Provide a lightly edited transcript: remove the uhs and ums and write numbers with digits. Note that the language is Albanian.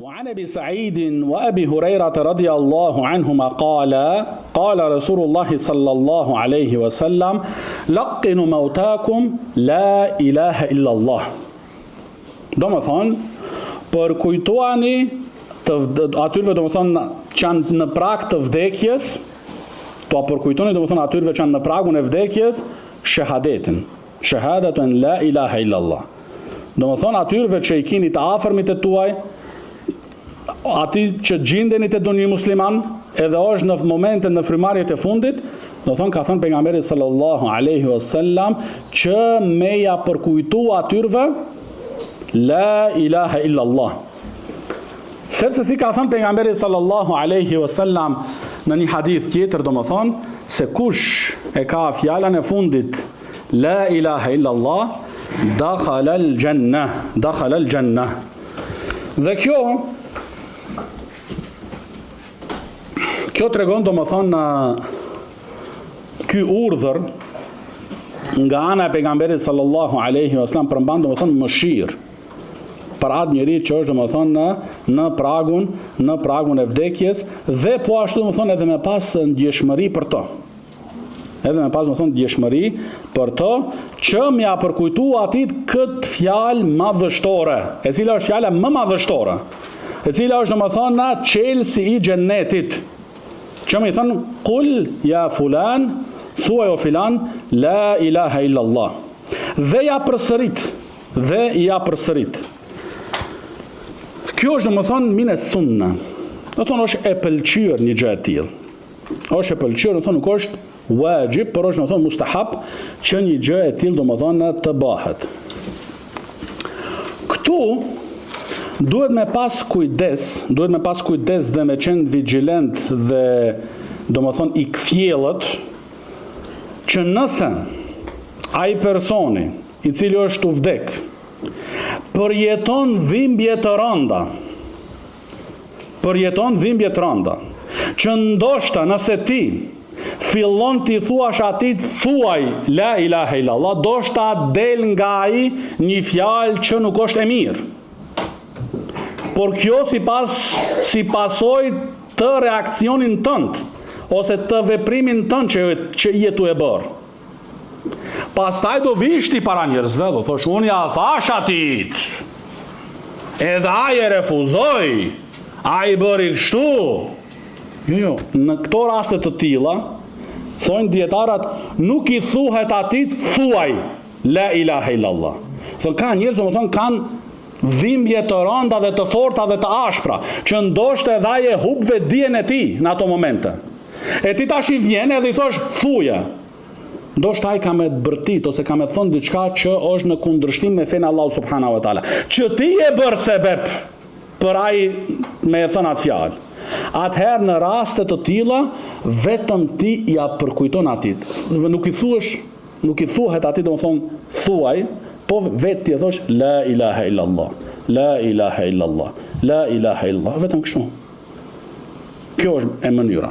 وعن أبي سعيد وأبي هريرة رضي الله عنهما قال رسول الله صلى الله عليه وسلم لقنوا موتاكم لا إله إلا الله. Do më thonë, përkujtuani atyre do më thonë që janë në prag të vdekjes, përkujtoni do më thonë atyre që janë në pragun e vdekjes, shahadetin, shahadatun la ilaha illallah. Do më thonë atyre që i kini të afërmit e tuaj, ati që gjindeni të do një musliman, edhe është në momentet në frymarrjet e fundit, do thonë ka thënë pejgamberi sallallahu alaihi wasallam që me ja përkujtu atyre la ilaha illallah. Sepse si ka thënë pejgamberi sallallahu alaihi wasallam në një hadith tjetër, do më thonë se kush e ka fjalën e fundit la ilaha illallah dakhala al-jannah. Dhe kjo tregon do më thonë ky urdhër nga ana e pejgamberit sallallahu alaihi wasallam përmban do më thonë mëshirë për atë njeri që është do më thonë në pragun e vdekjes dhe po ashtu do më thonë edhe me pas ndjeshmëri për to. Edhe me pas do më thonë ndjeshmëri për to që m'ja përkujtu atit këtë fjalë madhështore, e cila është fjala më madhështore, e cila është do më thonë çelësi i xhennetit. Që më i thënë, kul, ja fulan, thuaj o filan, la ilaha illallah. Dhe ja përsërit. Kjo është dhe më thonë mine sunna. Do thonë është e pëlqyer një gjë e tillë. Është e pëlqyer, do thonë nuk është wajib, por është do thonë mustahab që një gjë e tillë do më thonë të bëhet. Këtu duhet me pas kujdes dhe me qenë vigjilent dhe do më thonë i kthjellët që nëse ai personi i cili është u vdek përjeton dhimbje të rënda që ndoshta nëse ti fillon t'i thuash atit thuaj la ilaha illallah, ndoshta del nga ai një fjalë që nuk është e mirë. Por kjo si pasoj të reakcionin tënd ose të veprimin tënd që jetu e bërë. Pastaj do vish ti para njerëzve, do thosh unë ja thash atit, edhe ai e refuzoi, ai bëri kështu. Jo, në këto raste të tilla, thonë dietarët, nuk i thuhet atit thuaj la ilaha illallah. Thonë ka njerëz që thonë kanë dhimbje të rënda dhe të forta dhe të ashpra, që ndoshta edhe ai e hub vetdijen e tij në ato momente. E ti tash i vjen edhe i thosh thuja. Ndoshta ai ka me të bërtit ose ka me thonë diçka që është në kundërshtim me fenë Allahu subhanahu wa taala. Që ti e bër sebeb për ai me e thënë atë fjalë. Atëherë në raste të tilla vetëm ti ja përkujton atit. Nuk i thuhet atit do të thonë thuaj, po vetë ti e thosh la ilaha illallah, la ilaha illallah, la ilaha illallah, vetëm kështu. Kjo është e mënyra.